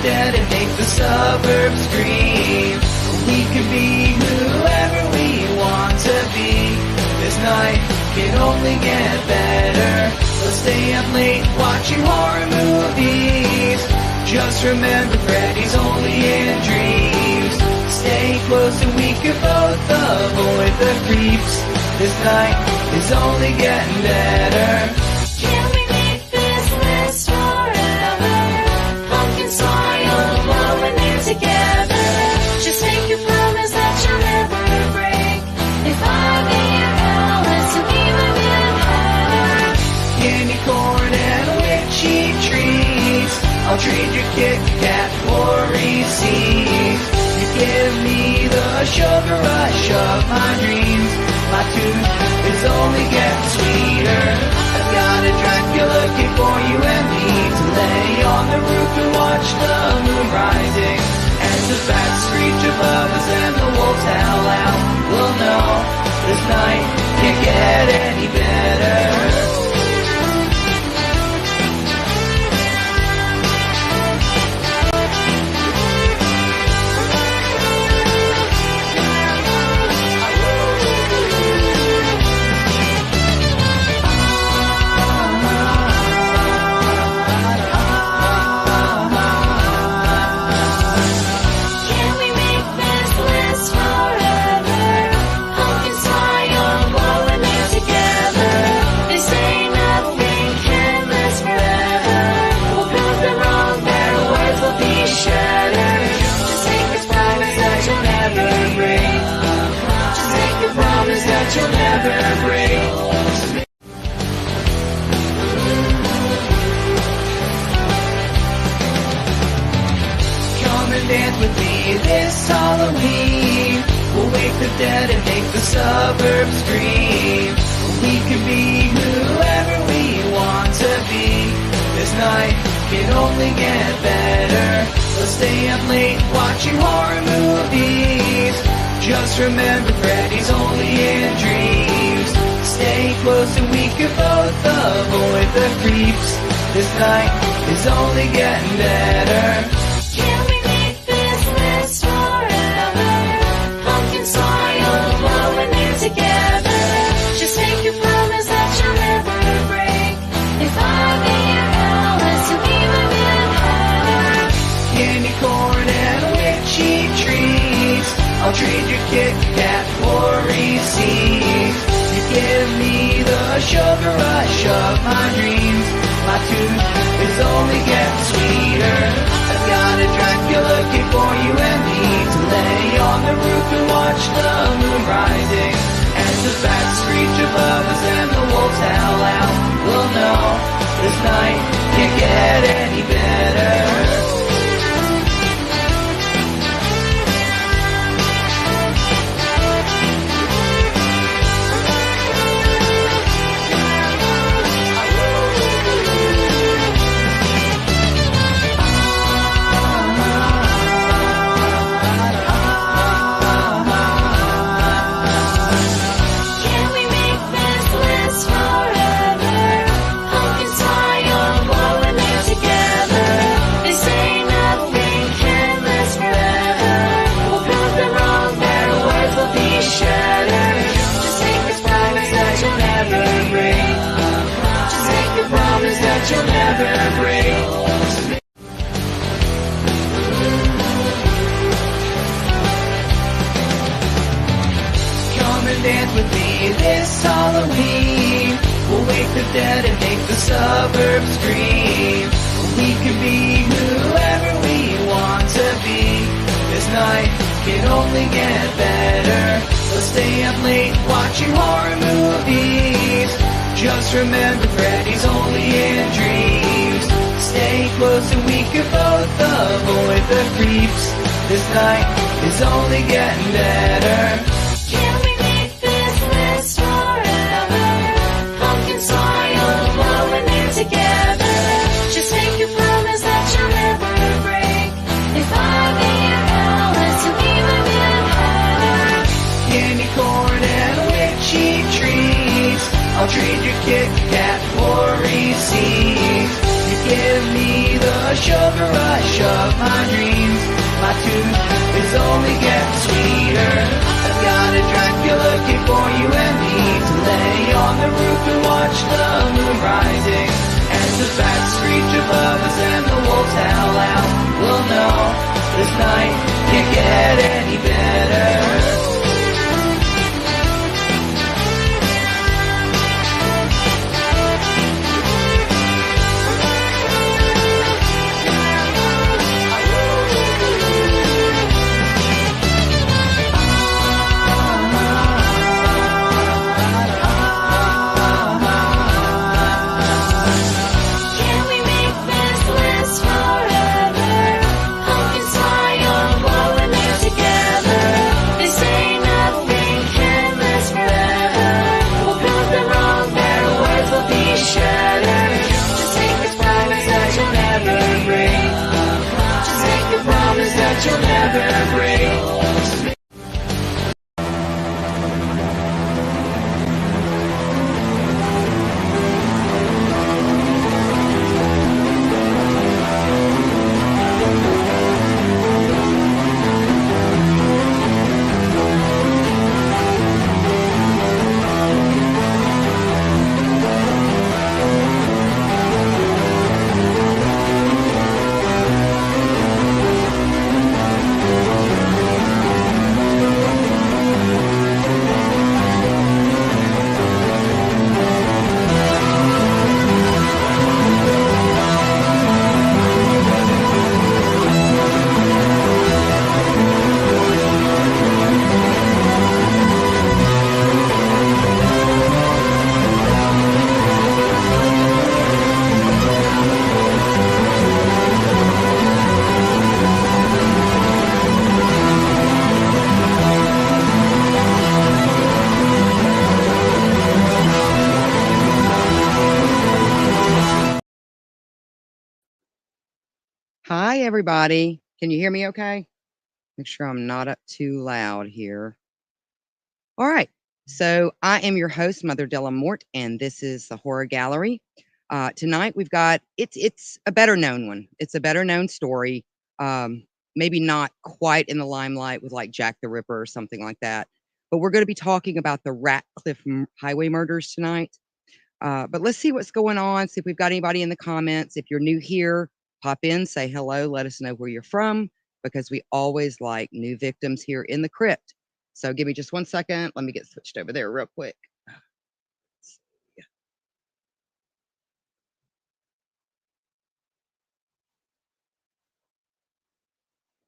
dead and make the suburbs scream. We can be whoever we want to be. This night can only get better. Let's stay up late watching horror movies. Just remember Freddy's only in dreams. Stay close and we can both avoid the creeps. This night is only getting better. Can we make this last forever? Pumpkin smile while we're near together. Just make a promise that you'll never break. If I'm in your house, you'll be my vampire. Candy corn and witchy treats. I'll trade your Kit Kat for receipts. You give me the sugar rush of my dreams. My tooth is only getting sweeter. I've got a Dracula kid for you and me to lay on the roof and watch the moon rising. As the bats screech above us and the wolves howl out, we'll know this night can't get any better. You'll never break. Come and dance with me this Halloween. We'll wake the dead and make the suburbs scream. We can be whoever we want to be. This night can only get better. Let's stay up late watching horror movies. Just remember Freddy's only in dreams. Stay close and we can both avoid the creeps. This night is only getting better. Can we make this last forever? Pumpkin smile while we're near together. Just make a promise that you'll never break. If I'm in your house, you'll be my vampire. Candy corn and witchy treats. I'll trade your Kit Kat for receipts. You give me the sugar rush of my dreams. My tooth is only getting sweeter. I've got a Dracula kid for you and me to lay on the roof and watch the moon rising. As the bats screech above us and the wolves howl out, we'll know this night can't get any better. You'll never break. Come and dance with me this Halloween. We'll wake the dead and make the suburbs scream. We can be whoever we want to be. This night can only get better. Let's stay up late watching horror movies. Just remember Freddy's only in dreams. Stay close and we can both avoid the creeps. This night is only getting better. Can we make this last forever? Pumpkin smile while we're near together. Just make a promise that you'll never break. If I'm in your house, you'll be my vampire. Candy corn and witchy treats. I'll trade your Kit Kat for receipts. You give me the rush of my dreams. My tooth is only getting sweeter. I've got a Dracula cake for you and me to lay on the roof and watch the moon rising. As the bats screech above us and the wolves howl out, we'll know this night can't get any better. You'll never break. Hi, everybody. Can you hear me okay? Make sure I'm not up too loud here. All right. So I am your host, Mother Dela Morte, and this is the Horror Gallery. Tonight we've got, it's a better known one. It's a better known story. Maybe not quite in the limelight with like Jack the Ripper or something like that. But we're going to be talking about the Ratcliff Highway Murders tonight. But let's see what's going on. See if we've got anybody in the comments. If you're new here, pop in, say hello, let us know where you're from, because we always like new victims here in the crypt. So give me just 1 second. Let me get switched over there real quick.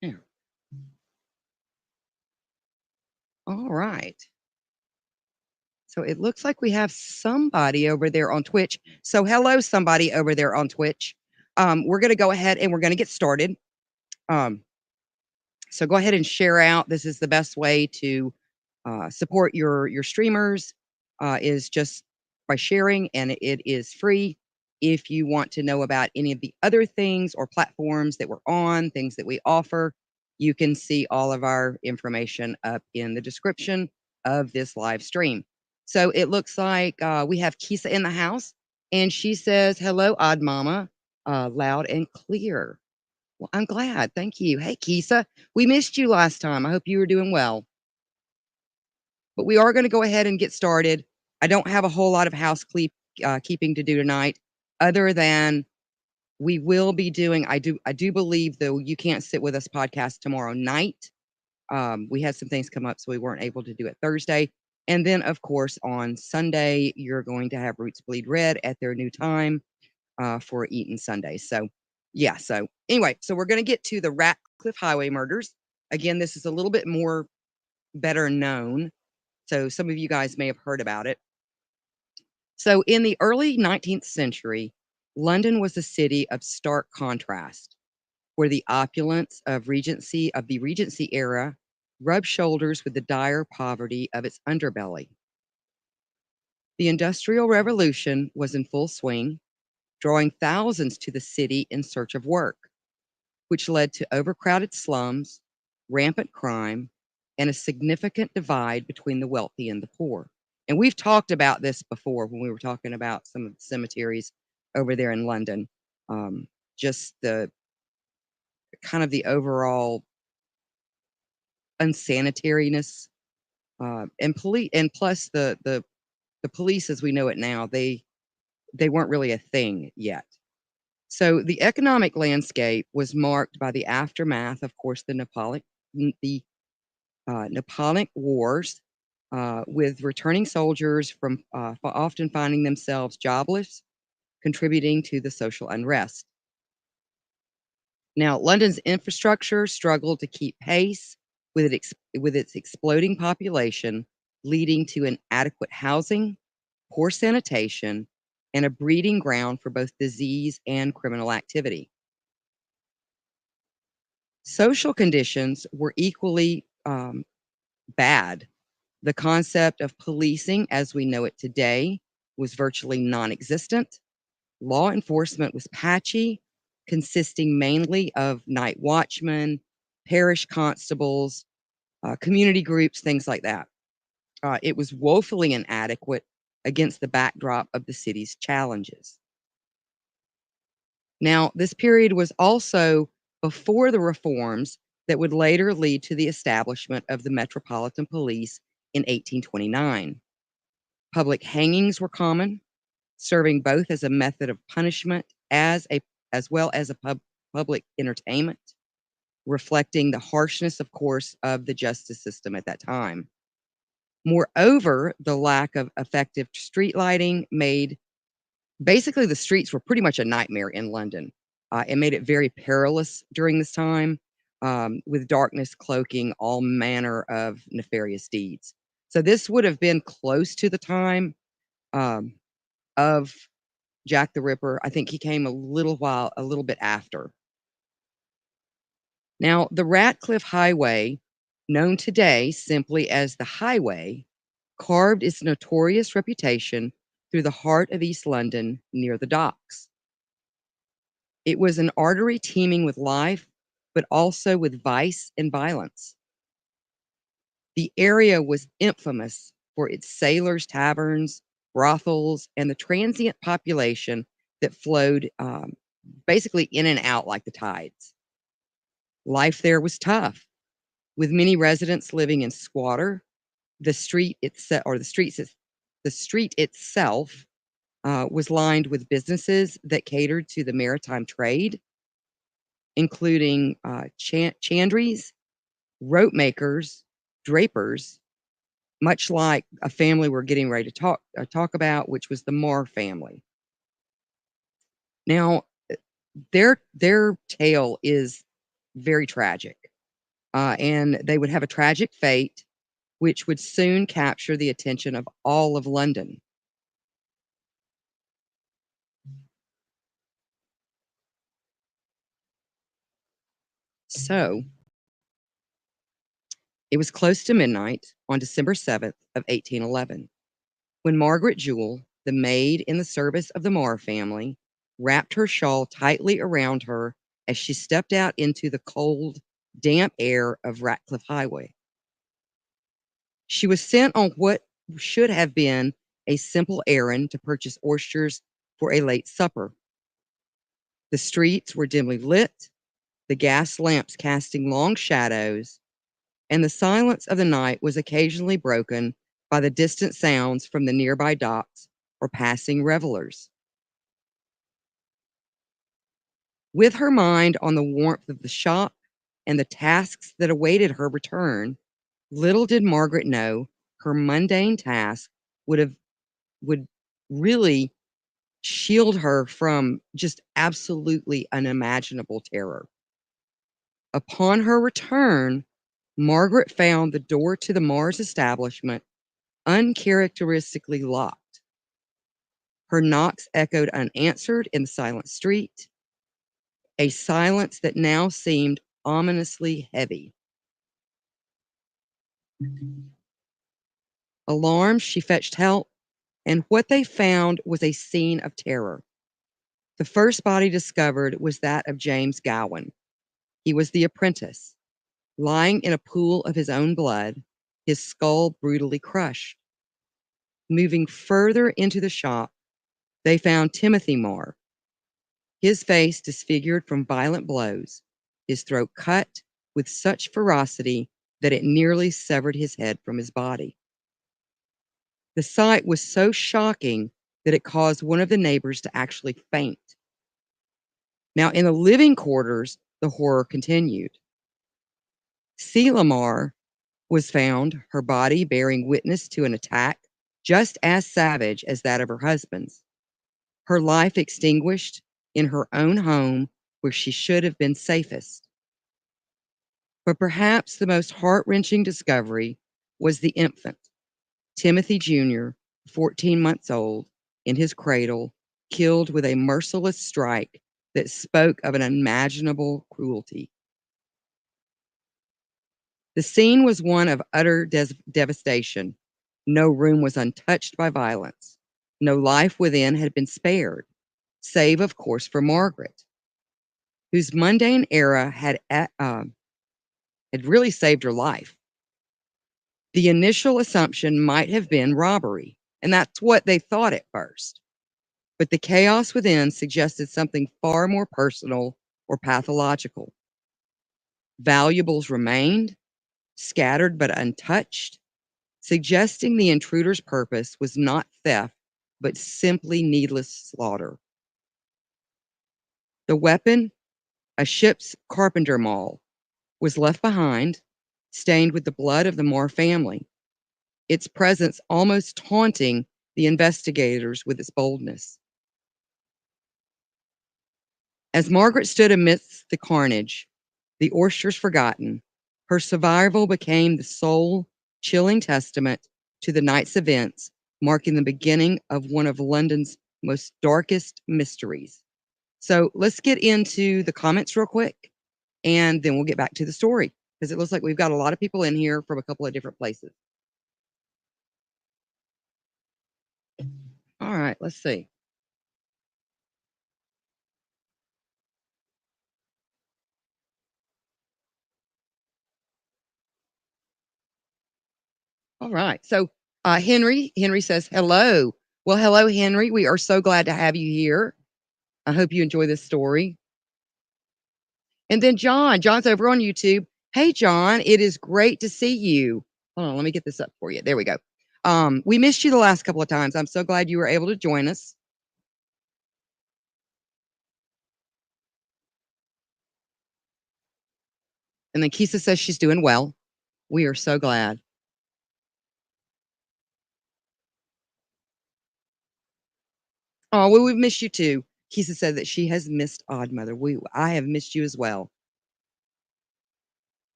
Here. All right. So it looks like we have somebody over there on Twitch. So hello, somebody over there on Twitch. We're going to go ahead and we're going to get started. So go ahead and share out. This is the best way to support your streamers, is just by sharing, and it is free. If you want to know about any of the other things or platforms that we're on, things that we offer, you can see all of our information up in the description of this live stream. So it looks like we have Kisa in the house, and she says, hello, Odd Mama, loud and clear. Well, I'm glad. Thank you. Hey, Kisa, we missed you last time. I hope you were doing well. But we are going to go ahead and get started. I don't have a whole lot of housekeeping to do tonight, other than we will be doing, I do believe, though, You Can't Sit With Us podcast tomorrow night. We had some things come up, so we weren't able to do it Thursday. And then, of course, on Sunday, you're going to have Roots Bleed Red at their new time for Eating Sunday. So, yeah. So, anyway, so we're going to get to the Ratcliff Highway Murders. Again, this is a little bit more better known, so some of you guys may have heard about it. So, in the early 19th century, London was a city of stark contrast, where the opulence of the Regency era rubbed shoulders with the dire poverty of its underbelly. The Industrial Revolution was in full swing, drawing thousands to the city in search of work, which led to overcrowded slums, rampant crime, and a significant divide between the wealthy and the poor. And we've talked about this before when we were talking about some of the cemeteries over there in London. just the kind of the overall unsanitariness, and plus the police as we know it now, they weren't really a thing yet. So the economic landscape was marked by the aftermath, of course, the Napoleonic Wars, with returning soldiers from often finding themselves jobless, contributing to the social unrest. Now, London's infrastructure struggled to keep pace with its exploding population, leading to inadequate housing, poor sanitation, and a breeding ground for both disease and criminal activity. Social conditions were equally bad. The concept of policing as we know it today was virtually non existent. Law enforcement was patchy, consisting mainly of night watchmen, parish constables, community groups, things like that. It was woefully inadequate against the backdrop of the city's challenges. Now, this period was also before the reforms that would later lead to the establishment of the Metropolitan Police in 1829. Public hangings were common, serving both as a method of punishment as well as a public entertainment, reflecting the harshness, of course, of the justice system at that time. Moreover, the lack of effective street lighting made basically the streets were pretty much a nightmare in London. It made it very perilous during this time, with darkness cloaking all manner of nefarious deeds. So this would have been close to the time of Jack the Ripper. I think he came a little bit after. Now, the Ratcliff Highway, known today simply as the Highway, carved its notorious reputation through the heart of East London near the docks. It was an artery teeming with life, but also with vice and violence. The area was infamous for its sailors' taverns, brothels, and the transient population that flowed basically in and out like the tides. Life there was tough, with many residents living in squatter. The street itself was lined with businesses that catered to the maritime trade, including chandries, rope makers, drapers, much like a family we're getting ready to talk about, which was the Marr family. Now, their tale is very tragic, and they would have a tragic fate, which would soon capture the attention of all of London. So, it was close to midnight on December 7th of 1811 when Margaret Jewell, the maid in the service of the Marr family, wrapped her shawl tightly around her as she stepped out into the cold, damp air of Ratcliff Highway. She was sent on what should have been a simple errand to purchase oysters for a late supper. The streets were dimly lit, the gas lamps casting long shadows, and the silence of the night was occasionally broken by the distant sounds from the nearby docks or passing revelers. With her mind on the warmth of the shop and the tasks that awaited her return, little did Margaret know her mundane task would really shield her from just absolutely unimaginable terror. Upon her return, Margaret found the door to the Marrs establishment uncharacteristically locked. Her knocks echoed unanswered in the silent street, a silence that now seemed ominously heavy. Alarmed, she fetched help, and what they found was a scene of terror. The first body discovered was that of James Gowan. He was the apprentice, lying in a pool of his own blood, his skull brutally crushed. Moving further into the shop, they found Timothy Marr, his face disfigured from violent blows, his throat cut with such ferocity that it nearly severed his head from his body. The sight was so shocking that it caused one of the neighbors to actually faint. Now, in the living quarters, the horror continued. Selamar was found, her body bearing witness to an attack just as savage as that of her husband's. Her life extinguished in her own home where she should have been safest. But perhaps the most heart-wrenching discovery was the infant, Timothy Jr., 14 months old, in his cradle, killed with a merciless strike that spoke of an unimaginable cruelty. The scene was one of utter devastation. No room was untouched by violence. No life within had been spared, save, of course, for Margaret, whose mundane era had really saved her life. The initial assumption might have been robbery, and that's what they thought at first. But the chaos within suggested something far more personal or pathological. Valuables remained, scattered but untouched, suggesting the intruder's purpose was not theft, but simply needless slaughter. The weapon, a ship's carpenter maul, was left behind, stained with the blood of the Moore family, its presence almost taunting the investigators with its boldness. As Margaret stood amidst the carnage, the oysters forgotten, her survival became the sole chilling testament to the night's events, marking the beginning of one of London's most darkest mysteries. So let's get into the comments real quick, and then we'll get back to the story, because it looks like we've got a lot of people in here from a couple of different places. All right, let's see. All right. So Henry says, hello. Well, hello, Henry. We are so glad to have you here. I hope you enjoy this story. And then John's over on YouTube. Hey, John, it is great to see you. Hold on, let me get this up for you. There we go. We missed you the last couple of times. I'm so glad you were able to join us. And then Kisa says she's doing well. We are so glad. Oh, well, we've missed you too. Kisa said that she has missed Odd Mother. I have missed you as well.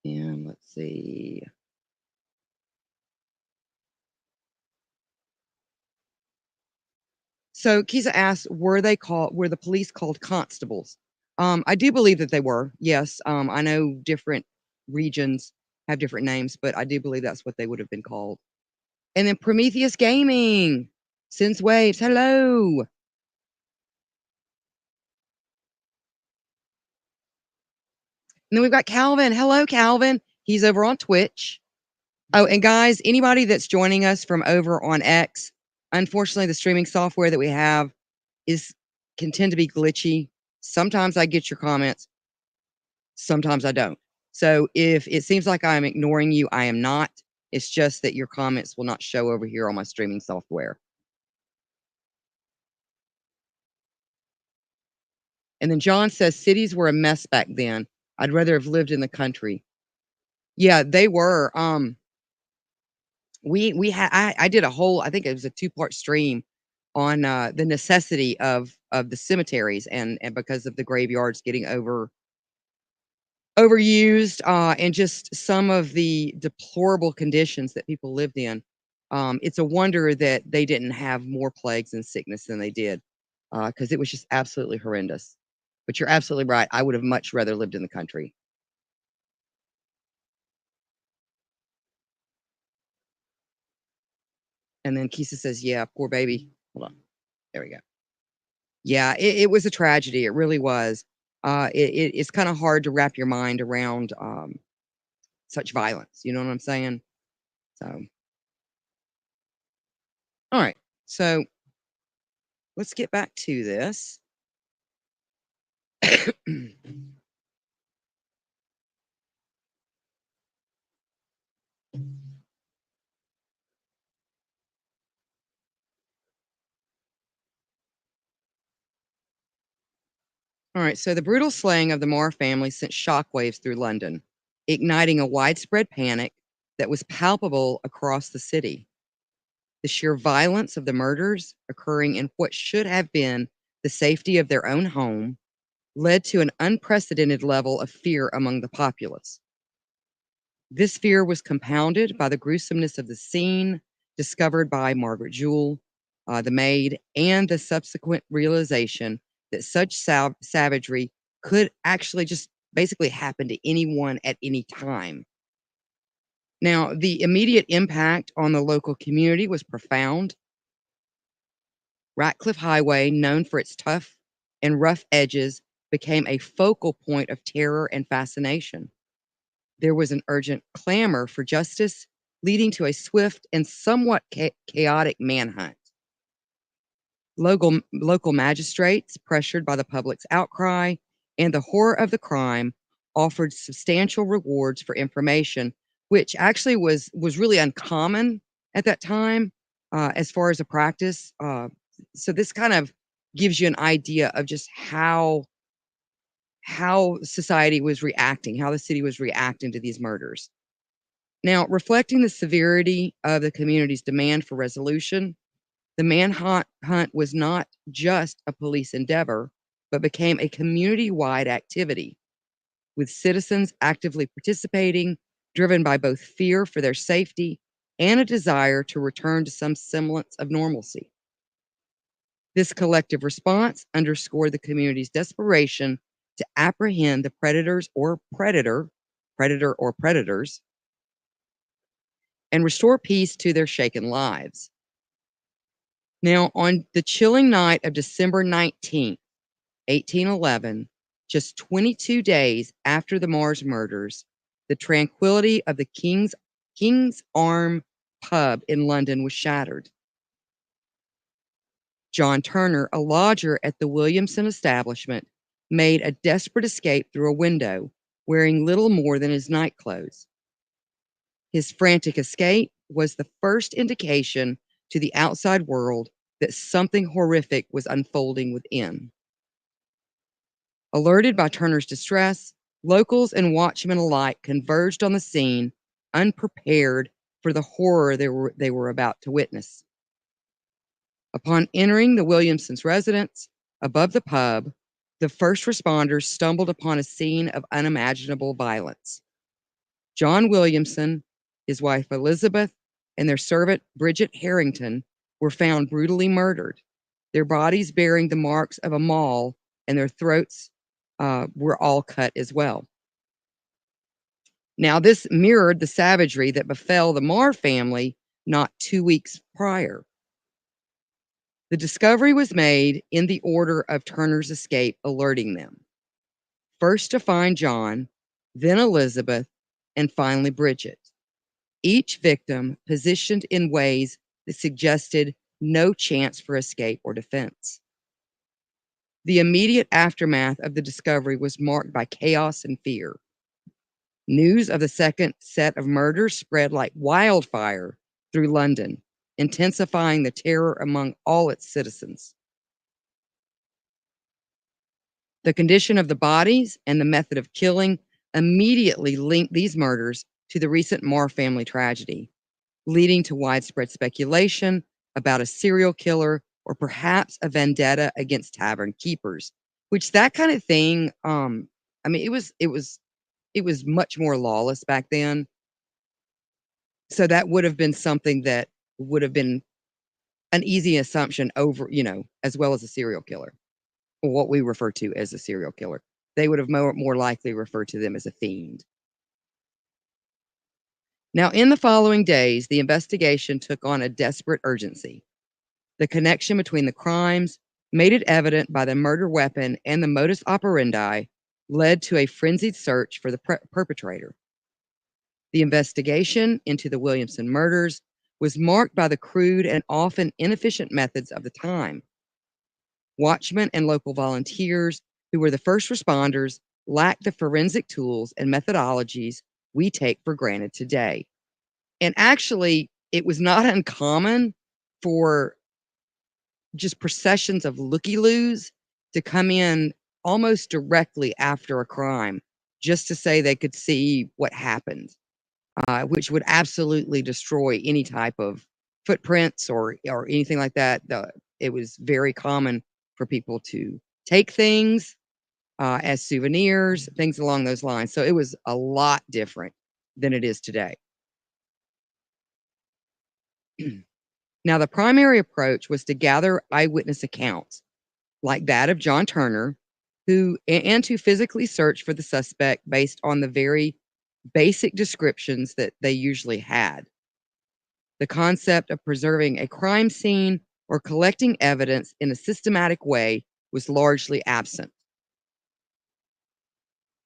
And let's see. So Kisa asked, were the police called constables? I do believe that they were. Yes. I know different regions have different names, but I do believe that's what they would have been called. And then Prometheus Gaming sends waves. Hello. And then we've got Calvin. Hello, Calvin. He's over on Twitch. Oh, and guys, anybody that's joining us from over on X, unfortunately, the streaming software that we have can tend to be glitchy. Sometimes I get your comments, sometimes I don't. So if it seems like I'm ignoring you, I am not. It's just that your comments will not show over here on my streaming software. And then John says cities were a mess back then. I'd rather have lived in the country. Yeah, they were. I did a whole, I think it was a 2-part stream on the necessity of the cemeteries and because of the graveyards getting overused, and just some of the deplorable conditions that people lived in. It's a wonder that they didn't have more plagues and sickness than they did, because it was just absolutely horrendous. But you're absolutely right. I would have much rather lived in the country. And then Kisa says, yeah, poor baby. Hold on. There we go. Yeah, it was a tragedy. It really was. It's kind of hard to wrap your mind around such violence. You know what I'm saying? So, all right. So let's get back to this. All right, so the brutal slaying of the Moore family sent shockwaves through London, igniting a widespread panic that was palpable across the city. The sheer violence of the murders, occurring in what should have been the safety of their own home, led to an unprecedented level of fear among the populace. This fear was compounded by the gruesomeness of the scene discovered by Margaret Jewell, the maid, and the subsequent realization that such savagery could actually just basically happen to anyone at any time. Now, the immediate impact on the local community was profound. Ratcliff Highway, known for its tough and rough edges, became a focal point of terror and fascination. There was an urgent clamor for justice, leading to a swift and somewhat chaotic manhunt. Local magistrates, pressured by the public's outcry and the horror of the crime, offered substantial rewards for information, which actually was really uncommon at that time as far as a practice. So this kind of gives you an idea of just how society was reacting, how the city was reacting to these murders. Now, reflecting the severity of the community's demand for resolution, the manhunt was not just a police endeavor, but became a community-wide activity, with citizens actively participating, driven by both fear for their safety and a desire to return to some semblance of normalcy. This collective response underscored the community's desperation to apprehend the predators or predators, and restore peace to their shaken lives. Now, on the chilling night of December 19th, 1811, just 22 days after the Mars murders, the tranquility of the King's Arm pub in London was shattered. John Turner, a lodger at the Williamson establishment, made a desperate escape through a window, wearing little more than his nightclothes. His frantic escape was the first indication to the outside world that something horrific was unfolding within. Alerted by Turner's distress, locals and watchmen alike converged on the scene, unprepared for the horror they were about to witness. Upon entering the Williamsons' residence above the pub, the first responders stumbled upon a scene of unimaginable violence. John Williamson, his wife Elizabeth, and their servant Bridget Harrington were found brutally murdered, their bodies bearing the marks of a maul, and their throats were all cut as well. Now, this mirrored the savagery that befell the Marr family not 2 weeks prior. The discovery was made in the order of Turner's escape, alerting them. First to find John, then Elizabeth, and finally Bridget. Each victim positioned in ways that suggested no chance for escape or defense. The immediate aftermath of the discovery was marked by chaos and fear. News of the second set of murders spread like wildfire through London, intensifying the terror among all its citizens. The condition of the bodies and the method of killing immediately linked these murders to the recent Marr family tragedy, leading to widespread speculation about a serial killer or perhaps a vendetta against tavern keepers, which that kind of thing, I mean, it was much more lawless back then. So that would have been something that would have been an easy assumption over, as well as a serial killer, or what we refer to as a serial killer. They would have more likely referred to them as a fiend. Now, in the following days, the investigation took on a desperate urgency. The connection between the crimes, made it evident by the murder weapon and the modus operandi, led to a frenzied search for the perpetrator. The investigation into the Williamson murders was marked by the crude and often inefficient methods of the time. Watchmen and local volunteers who were the first responders, lacked the forensic tools and methodologies we take for granted today. And actually, it was not uncommon for just processions of looky-loos to come in almost directly after a crime just to say they could see what happened, which would absolutely destroy any type of footprints or anything like that. It was very common for people to take things as souvenirs, things along those lines. So it was a lot different than it is today. Now, the primary approach was to gather eyewitness accounts like that of John Turner, and to physically search for the suspect based on the very basic descriptions that they usually had. The concept of preserving a crime scene or collecting evidence in a systematic way was largely absent.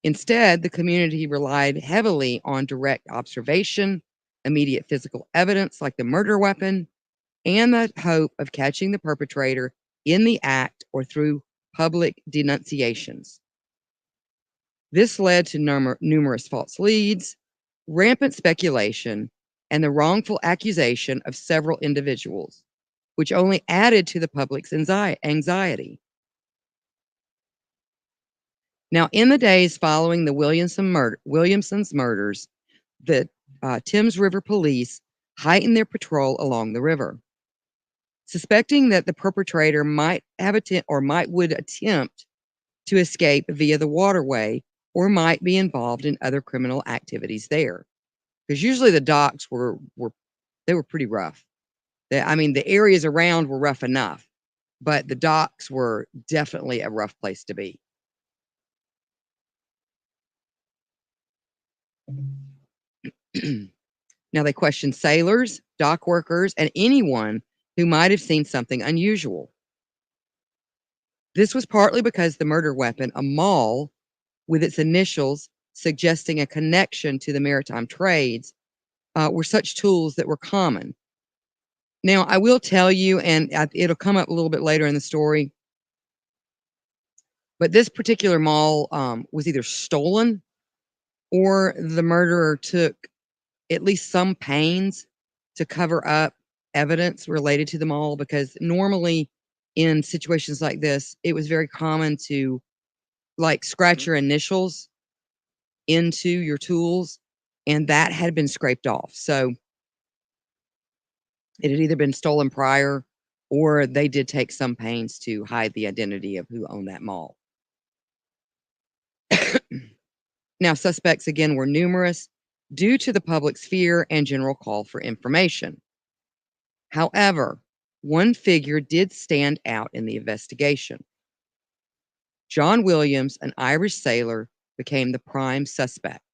Instead, the community relied heavily on direct observation, immediate physical evidence like the murder weapon, and the hope of catching the perpetrator in the act or through public denunciations. This led to numerous false leads, rampant speculation, and the wrongful accusation of several individuals, which only added to the public's anxiety. Now, in the days following the Williamson's murders, the Thames River Police heightened their patrol along the river. Suspecting that the perpetrator might would attempt to escape via the waterway or might be involved in other criminal activities there. Because usually the docks were pretty rough. The areas around were rough enough, but the docks were definitely a rough place to be. Now, they questioned sailors, dock workers, and anyone who might have seen something unusual. This was partly because the murder weapon, a maul with its initials suggesting a connection to the maritime trades, were such tools that were common. Now, I will tell you, and it'll come up a little bit later in the story, but this particular maul was either stolen or the murderer took at least some pains to cover up evidence related to the maul, because normally in situations like this, it was very common to scratch your initials into your tools, and that had been scraped off. So it had either been stolen prior or they did take some pains to hide the identity of who owned that maul. Now, suspects again were numerous due to the public's fear and general call for information. However, one figure did stand out in the investigation. John Williams, an Irish sailor, became the prime suspect.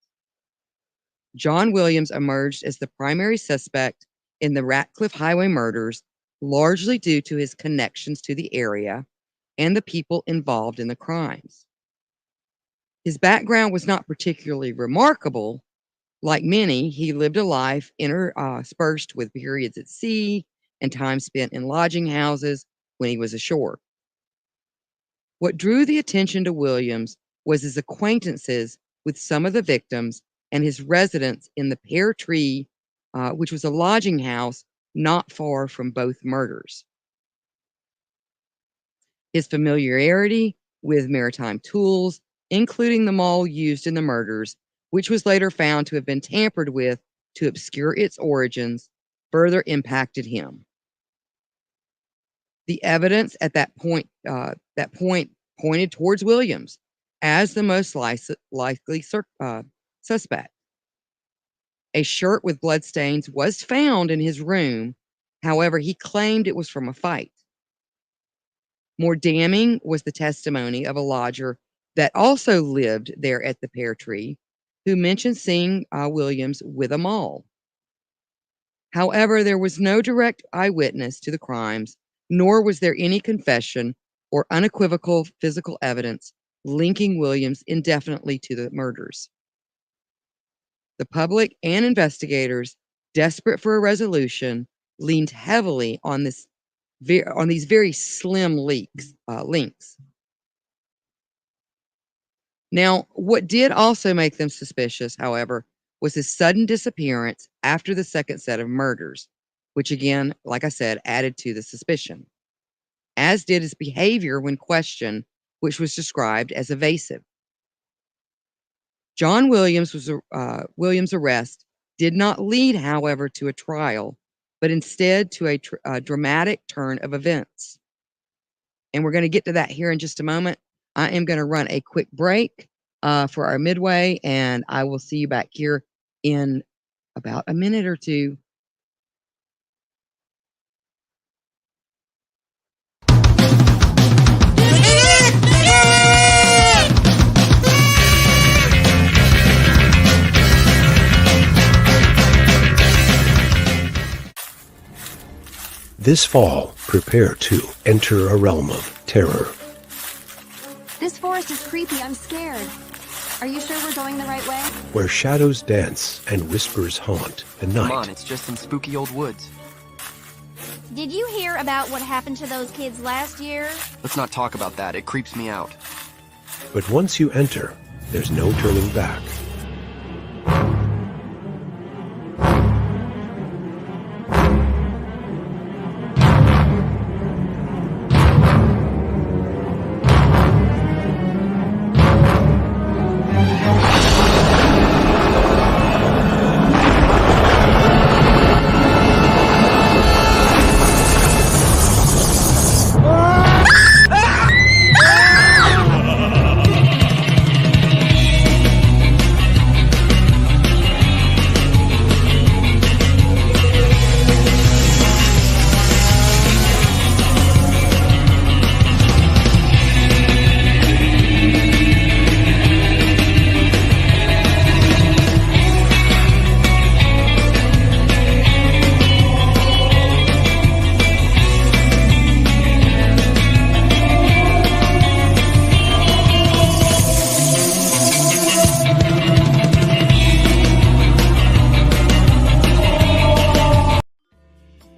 John Williams emerged as the primary suspect in the Ratcliff Highway Murders, largely due to his connections to the area and the people involved in the crimes. His background was not particularly remarkable. Like many, he lived a life interspersed with periods at sea and time spent in lodging houses when he was ashore. What drew the attention to Williams was his acquaintances with some of the victims and his residence in the Pear Tree, which was a lodging house not far from both murders. His familiarity with maritime tools, including the maul used in the murders, which was later found to have been tampered with to obscure its origins, further impacted him. The evidence at that point pointed towards Williams as the most likely suspect. A shirt with bloodstains was found in his room. However, he claimed it was from a fight. More damning was the testimony of a lodger that also lived there at the Pear Tree, who mentioned seeing Williams with a maul. However, there was no direct eyewitness to the crimes, nor was there any confession or unequivocal physical evidence linking Williams indefinitely to the murders. The public and investigators, desperate for a resolution, leaned heavily on these very slim links. Now, what did also make them suspicious, however, was his sudden disappearance after the second set of murders, which again, like I said, added to the suspicion, as did his behavior when questioned, which was described as evasive. John Williams' arrest did not lead, however, to a trial, but instead to a dramatic turn of events. And we're going to get to that here in just a moment. I am going to run a quick break for our midway, and I will see you back here in about a minute or two. This fall, prepare to enter a realm of terror. This forest is creepy. I'm scared. Are you sure we're going the right way? Where shadows dance and whispers haunt the night. Come on, it's just some spooky old woods. Did you hear about what happened to those kids last year? Let's not talk about that. It creeps me out. But once you enter, there's no turning back.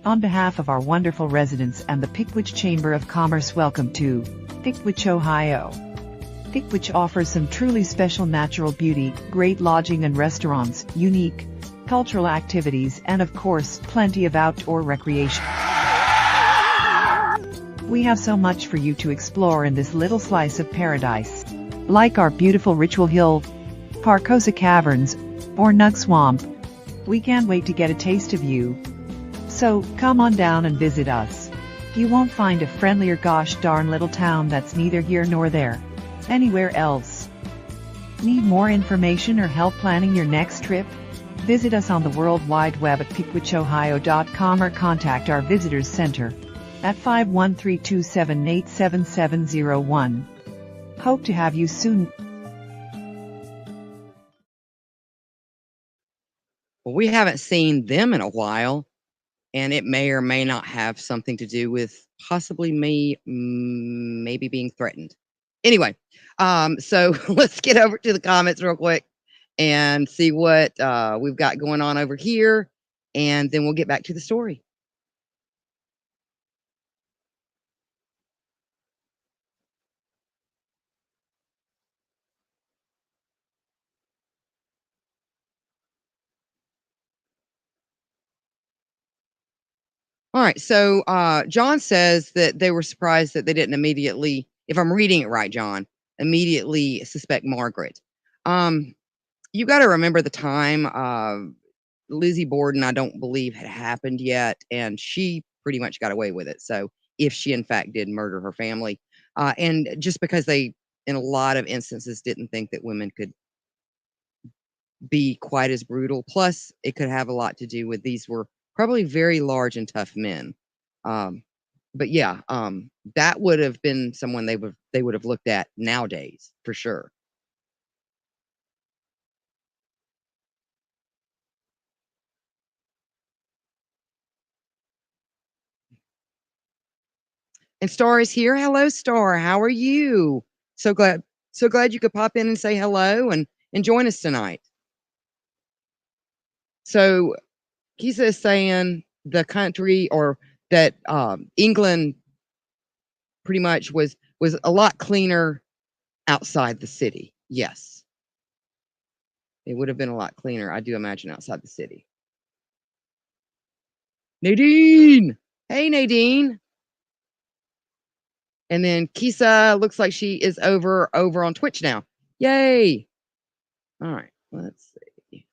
On behalf of our wonderful residents and the Pickwich Chamber of Commerce, welcome to Pickwich, Ohio. Pickwich offers some truly special natural beauty, great lodging and restaurants, unique cultural activities, and of course, plenty of outdoor recreation. We have so much for you to explore in this little slice of paradise. Like our beautiful Ritual Hill, Parcosa Caverns, or Nug Swamp. We can't wait to get a taste of you. So, come on down and visit us. You won't find a friendlier gosh darn little town that's neither here nor there. Anywhere else. Need more information or help planning your next trip? Visit us on the World Wide Web at pickwichohio.com or contact our Visitors Center at 513-278-7701. Hope to have you soon. Well, we haven't seen them in a while. And it may or may not have something to do with possibly me maybe being threatened. Anyway, so let's get over to the comments real quick and see what we've got going on over here. And then we'll get back to the story. All right, so John says that they were surprised that they didn't immediately, if I'm reading it right, John, immediately suspect Margaret. You got to remember the time Lizzie Borden, I don't believe, had happened yet, and she pretty much got away with it. So if she in fact did murder her family, and just because they, in a lot of instances, didn't think that women could be quite as brutal. Plus, it could have a lot to do with these were probably very large and tough men. But yeah, that would have been someone they would have looked at nowadays for sure. And Star is here. Hello, Star. How are you? So glad you could pop in and say hello and join us tonight. So Kisa is saying the country, or that England pretty much was a lot cleaner outside the city. Yes. It would have been a lot cleaner, I do imagine, outside the city. Nadine! Hey, Nadine! And then Kisa looks like she is over on Twitch now. Yay! All right, let's see.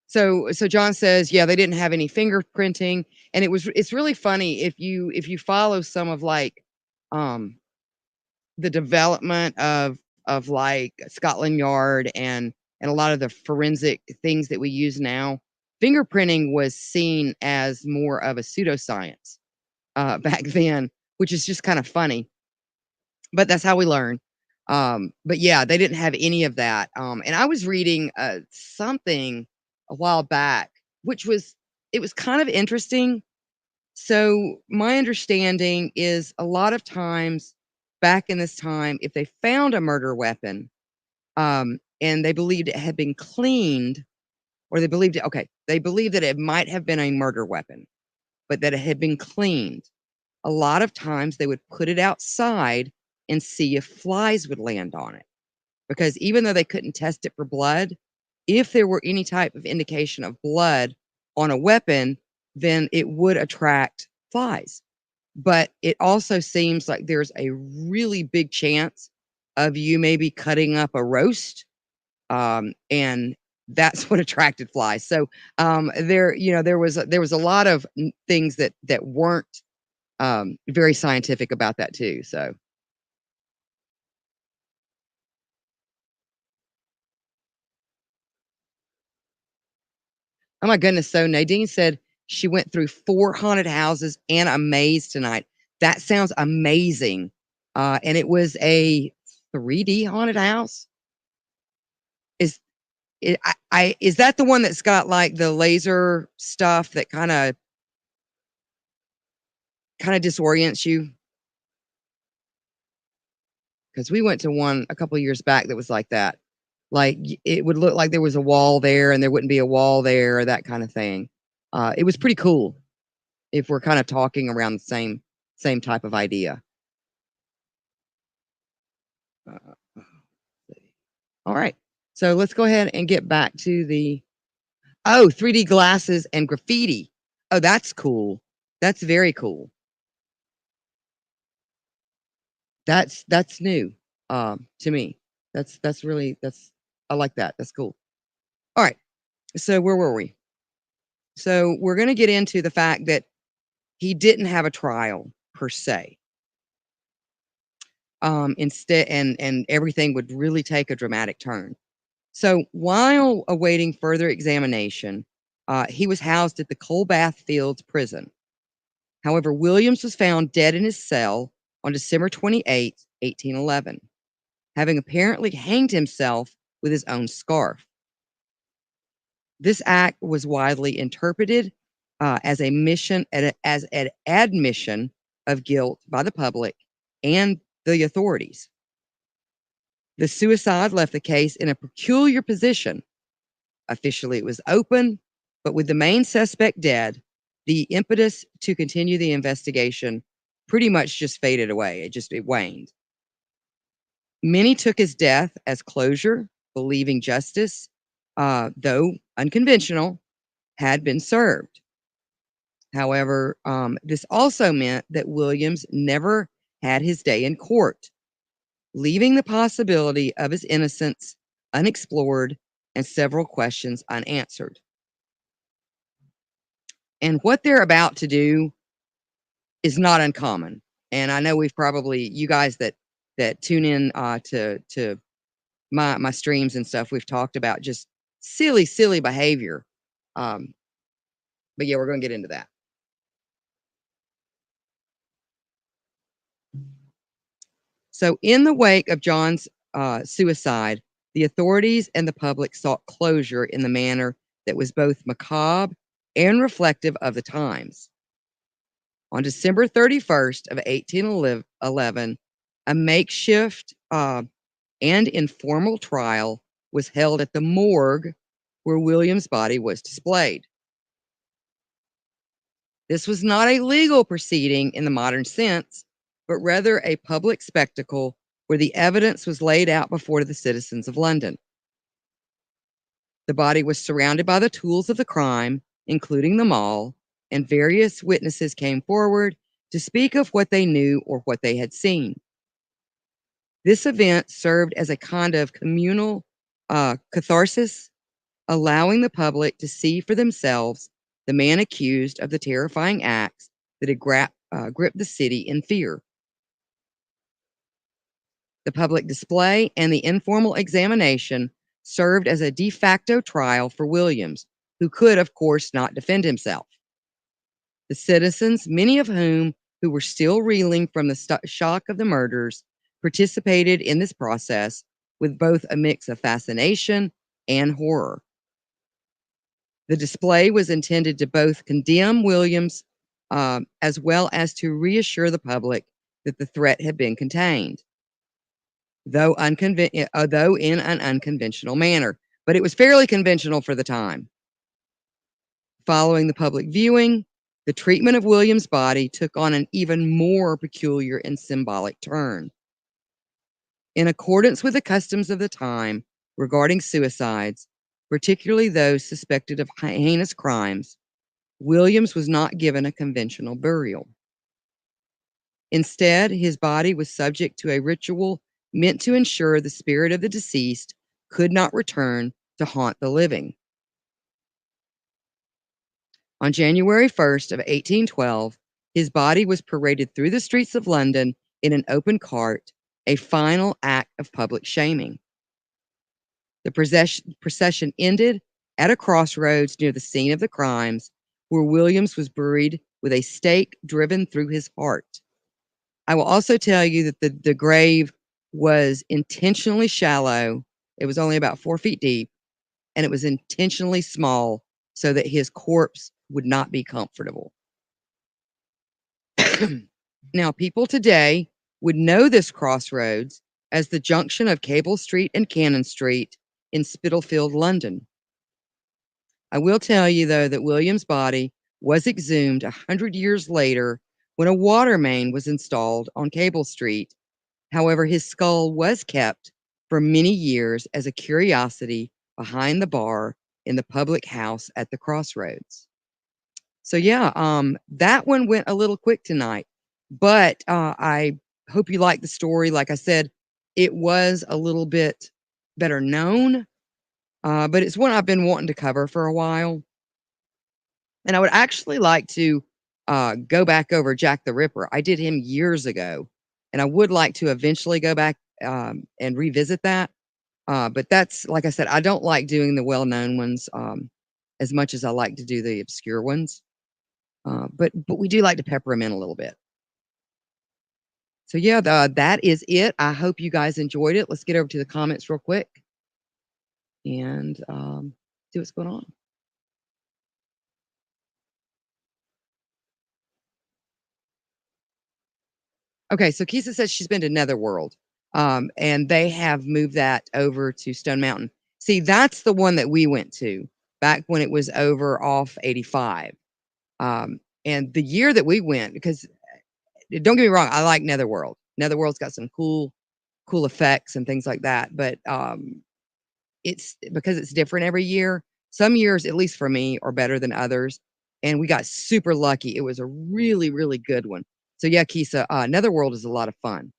So John says, yeah, they didn't have any fingerprinting, and it's really funny if you follow some of like the development of like Scotland Yard and a lot of the forensic things that we use now. Fingerprinting was seen as more of a pseudoscience back then, which is just kind of funny, but that's how we learn. But yeah, they didn't have any of that. And I was reading something a while back, it was kind of interesting. So my understanding is a lot of times back in this time, if they found a murder weapon, and they believed it had been cleaned, or they believed that it might have been a murder weapon, but that it had been cleaned. A lot of times they would put it outside and see if flies would land on it. Because even though they couldn't test it for blood, if there were any type of indication of blood on a weapon, then it would attract flies. But it also seems like there's a really big chance of you maybe cutting up a roast, and that's what attracted flies. So there was a lot of things that weren't very scientific about that too. So oh my goodness. So Nadine said she went through 4 haunted houses and a maze tonight. That sounds amazing. And it was a 3D haunted house. Is is that the one that's got like the laser stuff that kind of disorients you? Because we went to one a couple of years back that was like that. Like it would look like there was a wall there and there wouldn't be a wall there, or that kind of thing. It was pretty cool if we're kind of talking around the same type of idea. All right. So let's go ahead and get back to the 3D glasses and graffiti. Oh, that's cool. That's very cool. That's new to me. That's really I like that. That's cool. All right. So where were we? So we're going to get into the fact that he didn't have a trial per se. Instead, and everything would really take a dramatic turn. So while awaiting further examination, he was housed at the Coalbath Fields prison. However, Williams was found dead in his cell on December 28, 1811, having apparently hanged himself with his own scarf. This act was widely interpreted as an admission of guilt by the public and the authorities. The suicide left the case in a peculiar position. Officially, it was open, but with the main suspect dead, the impetus to continue the investigation pretty much just faded away. It waned. Many took his death as closure, believing justice, though unconventional, had been served. However, this also meant that Williams never had his day in court, leaving the possibility of his innocence unexplored and several questions unanswered. And what they're about to do is not uncommon. And I know you guys that tune in to my streams and stuff, we've talked about just silly behavior. But yeah, we're going to get into that. So in the wake of John's suicide, the authorities and the public sought closure in the manner that was both macabre and reflective of the times. On December 31st of 1811, a makeshift and informal trial was held at the morgue where William's body was displayed. This was not a legal proceeding in the modern sense, but rather a public spectacle where the evidence was laid out before the citizens of London. The body was surrounded by the tools of the crime, including the maul, and various witnesses came forward to speak of what they knew or what they had seen. This event served as a kind of communal catharsis, allowing the public to see for themselves the man accused of the terrifying acts that had gripped the city in fear. The public display and the informal examination served as a de facto trial for Williams, who could, of course, not defend himself. The citizens, many of whom who were still reeling from the shock of the murders, participated in this process with both a mix of fascination and horror. The display was intended to both condemn Williams as well as to reassure the public that the threat had been contained, though in an unconventional manner. But it was fairly conventional for the time. Following the public viewing, the treatment of Williams' body took on an even more peculiar and symbolic turn. In accordance with the customs of the time regarding suicides, particularly those suspected of heinous crimes, Williams was not given a conventional burial. Instead, his body was subject to a ritual meant to ensure the spirit of the deceased could not return to haunt the living. On January 1st of 1812, his body was paraded through the streets of London in an open cart, a final act of public shaming. The procession ended at a crossroads near the scene of the crimes, where Williams was buried with a stake driven through his heart. I will also tell you that the grave was intentionally shallow. It was only about 4 feet deep, and it was intentionally small so that his corpse would not be comfortable. Now, people today would know this crossroads as the junction of Cable Street and Cannon Street in Spitalfield, London. I will tell you, though, that William's body was exhumed 100 years later when a water main was installed on Cable Street. However, his skull was kept for many years as a curiosity behind the bar in the public house at the crossroads. So yeah, that one went a little quick tonight, but I hope you like the story. Like I said, it was a little bit better known, but it's one I've been wanting to cover for a while. And I would actually like to go back over Jack the Ripper. I did him years ago, and I would like to eventually go back and revisit that. But that's, like I said, I don't like doing the well-known ones as much as I like to do the obscure ones. But we do like to pepper them in a little bit. So yeah, that is it. I hope you guys enjoyed it. Let's get over to the comments real quick and see what's going on. Okay, so Kisa says she's been to Netherworld, and they have moved that over to Stone Mountain. See, that's the one that we went to back when it was over off 85. And the year that we went, because don't get me wrong, I like Netherworld. Netherworld's got some cool effects and things like that, but it's because it's different every year. Some years, at least for me, are better than others, and we got super lucky. It was a really, really good one. So yeah, Kisa, Netherworld is a lot of fun.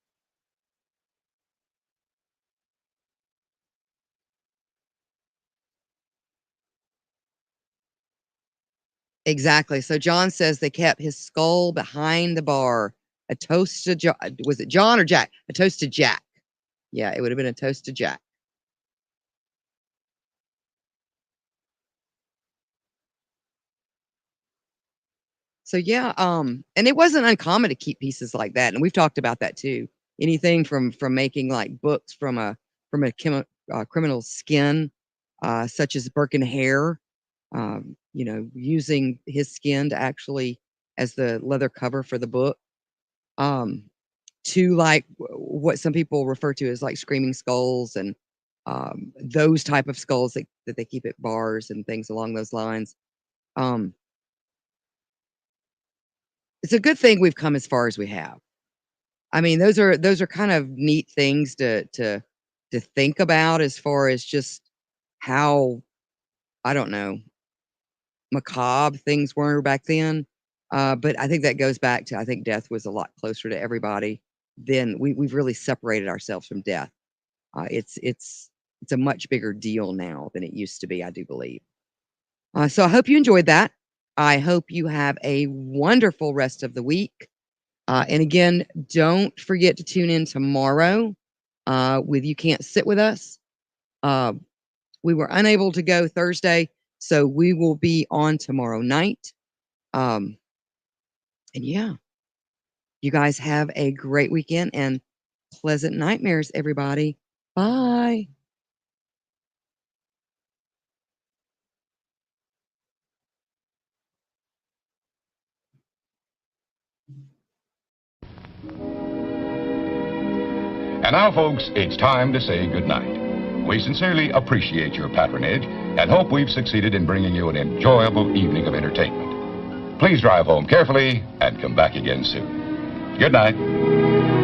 Exactly. So John says they kept his skull behind the bar. A toast to John. Was it John or Jack? A toast to Jack. Yeah, it would have been a toast to Jack. So yeah, and it wasn't uncommon to keep pieces like that, and we've talked about that too. Anything from making like books from a criminal's skin, such as Birkin hair, you know, using his skin to actually as the leather cover for the book, to like what some people refer to as like screaming skulls and those type of skulls that they keep at bars and things along those lines. it's a good thing we've come as far as we have. I mean, those are kind of neat things to think about as far as just how, I don't know, macabre things were back then. But I think that goes back to, I think death was a lot closer to everybody. Then we've really separated ourselves from death. It's a much bigger deal now than it used to be, I do believe. So I hope you enjoyed that. I hope you have a wonderful rest of the week. And again, don't forget to tune in tomorrow with You Can't Sit With Us. We were unable to go Thursday, so we will be on tomorrow night. And yeah, you guys have a great weekend and pleasant nightmares, everybody. Bye. And now, folks, it's time to say goodnight. We sincerely appreciate your patronage and hope we've succeeded in bringing you an enjoyable evening of entertainment. Please drive home carefully and come back again soon. Good night.